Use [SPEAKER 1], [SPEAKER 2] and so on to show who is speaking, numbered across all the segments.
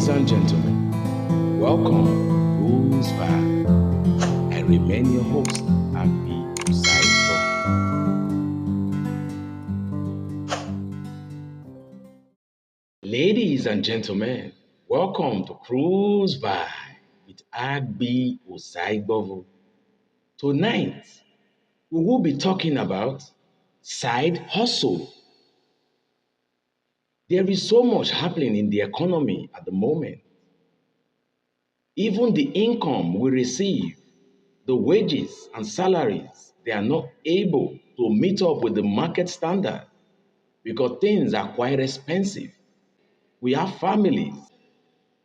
[SPEAKER 1] Ladies and gentlemen, welcome to Cruise Bar. I remain your host, Agbi Osaigbovo. Ladies and gentlemen, welcome to Cruise Bar with Agbi Osaigbovo. Tonight, we will be talking about side hustle. There is so much happening in the economy at the moment. Even the income we receive, the wages and salaries, they are not able to meet up with the market standard because things are quite expensive. We have families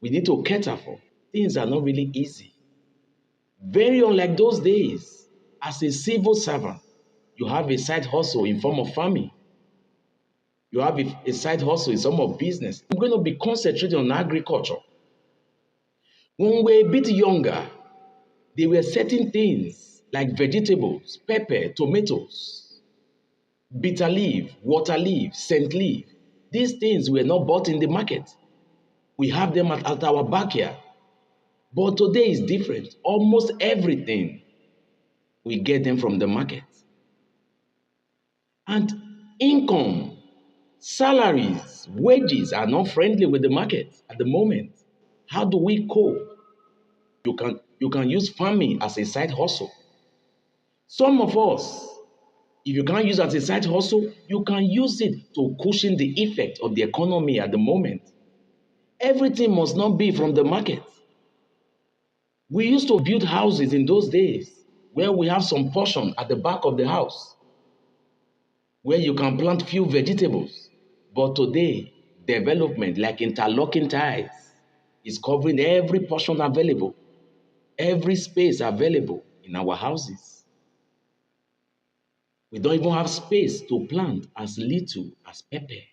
[SPEAKER 1] we need to cater for. Things are not really easy. Very unlike those days, as a civil servant, you have a side hustle in form of farming. You have a side hustle in some of business. I'm going to be concentrating on agriculture. When we were a bit younger, there were certain things like vegetables, pepper, tomatoes, bitter leaf, water leaf, scent leaf. These things were not bought in the market. We have them at our backyard. But today is different. Almost everything, we get them from the market. And income, salaries, wages are not friendly with the market at the moment. How do we cope? You can use farming as a side hustle. Some of us, if you can't use it as a side hustle, you can use it to cushion the effect of the economy at the moment. Everything must not be from the market. We used to build houses in those days where we have some portion at the back of the house where you can plant few vegetables. But today, development like interlocking ties is covering every portion available, every space available in our houses. We don't even have space to plant as little as pepper,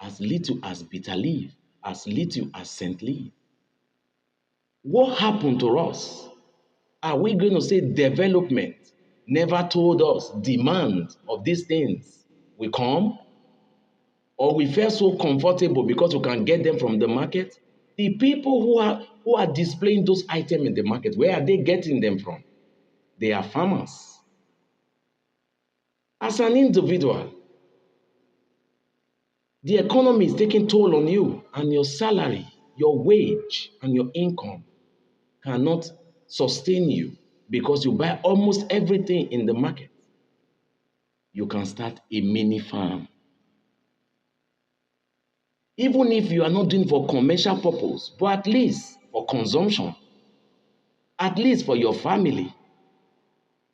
[SPEAKER 1] as little as bitter leaf, as little as scent leaf. What happened to us? Are we going to say development never told us demand of these things will come? Or we feel so comfortable because we can get them from the market? The people who are displaying those items in the market, where are they getting them from? They are farmers. As an individual, the economy is taking toll on you, and your salary, your wage, and your income cannot sustain you because you buy almost everything in the market. You can start a mini farm. Even if you are not doing for commercial purpose, but at least for consumption, at least for your family.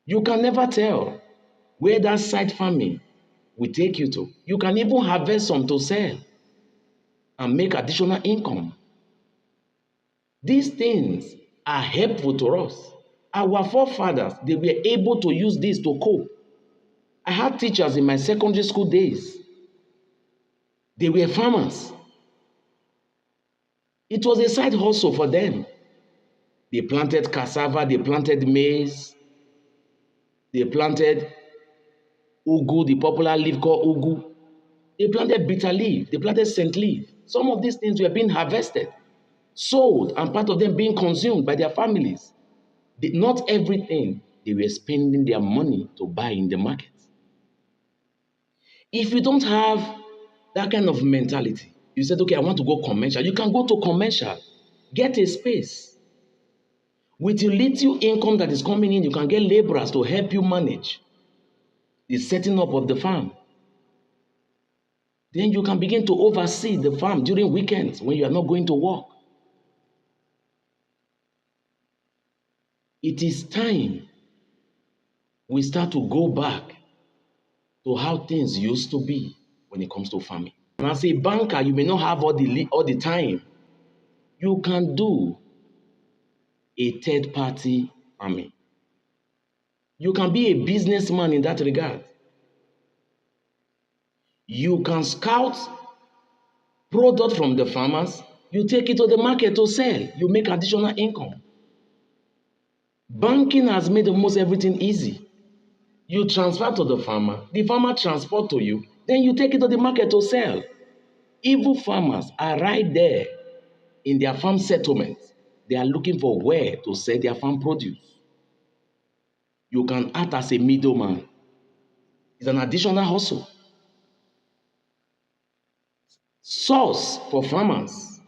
[SPEAKER 1] You can never tell where that side farming will take you to. You can even harvest some to sell and make additional income. These things are helpful to us. Our forefathers, they were able to use this to cope. I had teachers in my secondary school days. They were farmers. It was a side hustle for them. They planted cassava, they planted maize, they planted ugu, the popular leaf called ugu. They planted bitter leaf, they planted scent leaf. Some of these things were being harvested, sold, and part of them being consumed by their families. Not everything they were spending their money to buy in the market. If you don't have that kind of mentality, you said, okay, I want to go commercial. You can go to commercial, get a space. With your little income that is coming in, you can get laborers to help you manage the setting up of the farm. Then you can begin to oversee the farm during weekends when you are not going to work. It is time we start to go back to how things used to be when it comes to farming. And as a banker, you may not have all the time. You can do a third-party farming. You can be a businessman in that regard. You can scout product from the farmers. You take it to the market to sell. You make additional income. Banking has made almost everything easy. You transfer to the farmer transport to you, then you take it to the market to sell. Evil farmers are right there in their farm settlements, they are looking for where to sell their farm produce. You can act as a middleman. It's an additional hustle. Source for farmers,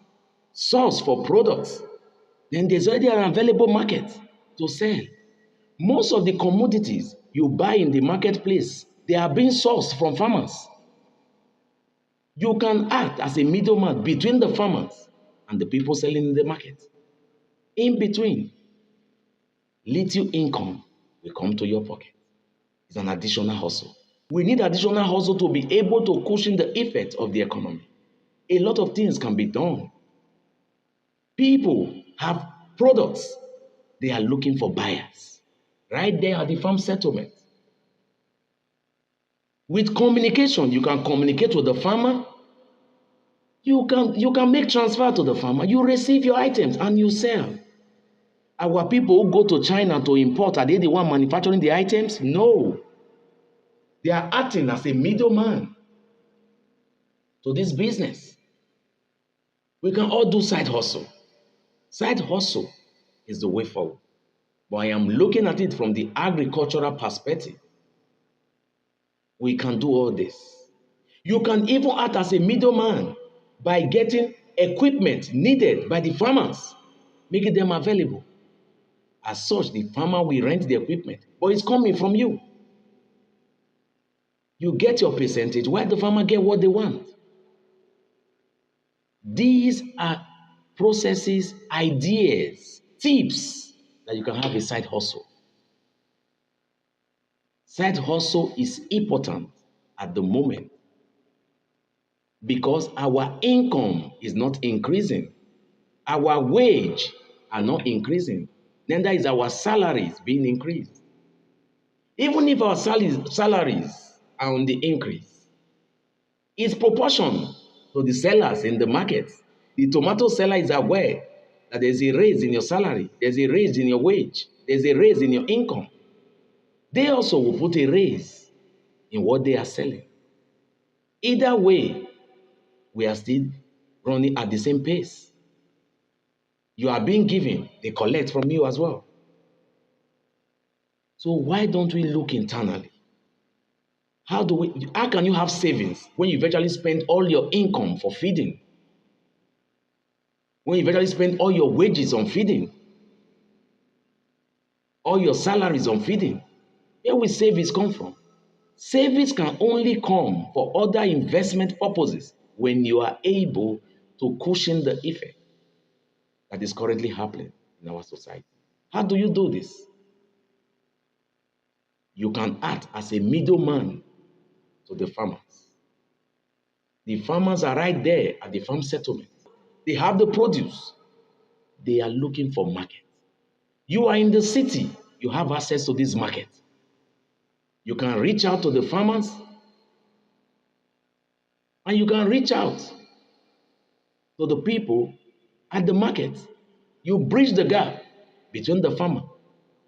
[SPEAKER 1] source for products. Then there's already an available market to sell. Most of the commodities you buy in the marketplace, they are being sourced from farmers. You can act as a middleman between the farmers and the people selling in the market. In between, little income will come to your pocket. It's an additional hustle. We need additional hustle to be able to cushion the effect of the economy. A lot of things can be done. People have products. They are looking for buyers. Right there at the farm settlement. With communication, you can communicate with the farmer. You can make transfer to the farmer. You receive your items and you sell. Our people who go to China to import, are they the one manufacturing the items? No. They are acting as a middleman to this business. We can all do side hustle. Side hustle is the way forward. But I am looking at it from the agricultural perspective. We can do all this. You can even act as a middleman by getting equipment needed by the farmers, making them available. As such, the farmer will rent the equipment, but it's coming from you. You get your percentage while the farmer get what they want. These are processes, ideas, tips that you can have a side hustle. Side hustle is important at the moment because our income is not increasing. Our wage are not increasing. Neither is our salaries being increased. Even if our salaries are on the increase, it's proportional to the sellers in the market. The tomato seller is aware that there's a raise in your salary, there's a raise in your wage, there's a raise in your income. They also will put a raise in what they are selling. Either way, we are still running at the same pace. You are being given, they collect from you as well. So why don't we look internally? How can you have savings when you eventually spend all your income for feeding? When you eventually spend all your wages on feeding? All your salaries on feeding? Where will savings come from? Savings can only come for other investment purposes when you are able to cushion the effect that is currently happening in our society. How do you do this? You can act as a middleman to the farmers. The farmers are right there at the farm settlement. They have the produce. They are looking for market. You are in the city. You have access to this market. You can reach out to the farmers and you can reach out to the people at the market. You bridge the gap between the farmer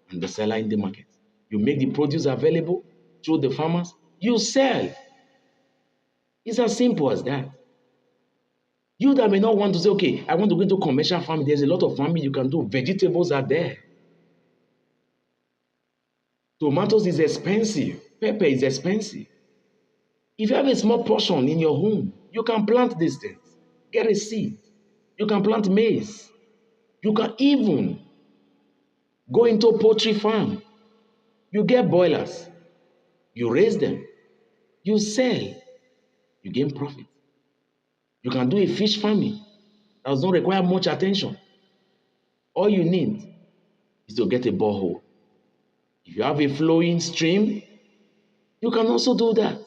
[SPEAKER 1] and the seller in the market. You make the produce available through the farmers. You sell. It's as simple as that. You that may not want to say, okay, I want to go into commercial farming. There's a lot of farming you can do. Vegetables are there. Tomatoes is expensive. Pepper is expensive. If you have a small portion in your home, you can plant these things. Get a seed. You can plant maize. You can even go into a poultry farm. You get boilers. You raise them. You sell. You gain profit. You can do a fish farming. That does not require much attention. All you need is to get a borehole. If you have a flowing stream, you can also do that.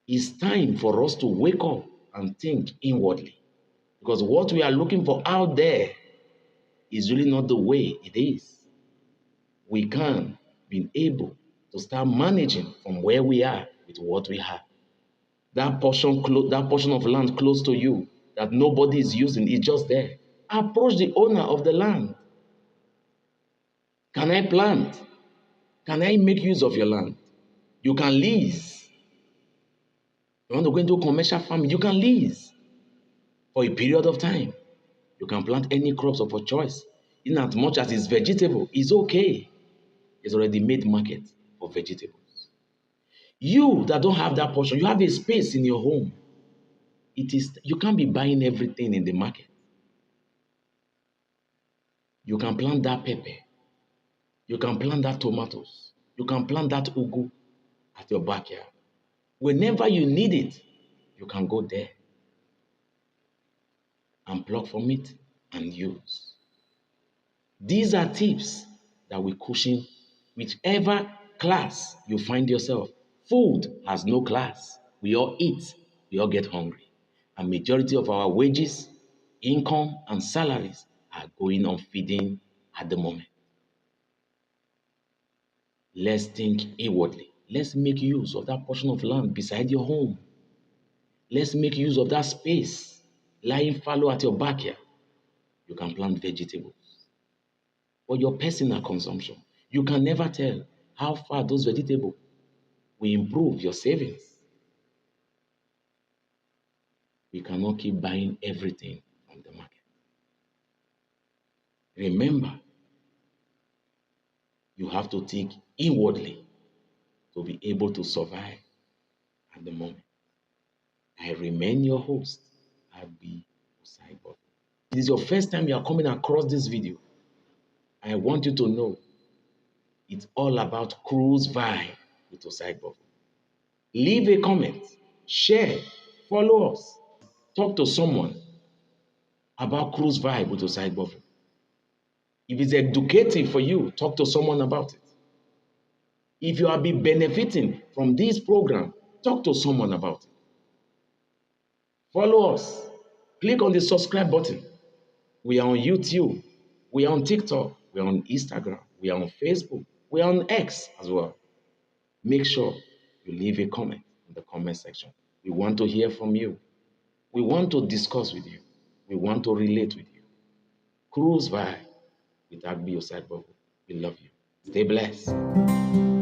[SPEAKER 1] It's time for us to wake up and think inwardly. Because what we are looking for out there is really not the way it is. We can be able to start managing from where we are with what we have. That portion of land close to you that nobody is using is just there. Approach the owner of the land. Can I plant? Can I make use of your land? You can lease. You want to go into commercial farming, you can lease for a period of time. You can plant any crops of your choice. In as much as it's vegetable, it's okay. There's already made market for vegetables. You that don't have that portion, you have a space in your home. You can't be buying everything in the market. You can plant that pepper. You can plant that tomatoes. You can plant that ugu at your backyard. Whenever you need it, you can go there and pluck from it and use. These are tips that will cushion whichever class you find yourself. Food has no class. We all eat, we all get hungry. And majority of our wages, income, and salaries are going on feeding at the moment. Let's think inwardly. Let's make use of that portion of land beside your home. Let's make use of that space lying fallow at your backyard. You can plant vegetables for your personal consumption. You can never tell how far those vegetables will improve your savings. We cannot keep buying everything from the market. Remember, you have to think inwardly to be able to survive at the moment. I remain your host, Agbi Osaigbovo. If this is your first time you are coming across this video, I want you to know it's all about cruise vibe with Osaigbovo. Leave a comment, share, follow us, talk to someone about cruise vibe with Osaigbovo. If it's educative for you, talk to someone about it. If you have been benefiting from this program, talk to someone about it. Follow us. Click on the subscribe button. We are on YouTube. We are on TikTok. We are on Instagram. We are on Facebook. We are on X as well. Make sure you leave a comment in the comment section. We want to hear from you. We want to discuss with you. We want to relate with you. Cruise vibe with Agbi Osaigbovo. We love you. Stay blessed.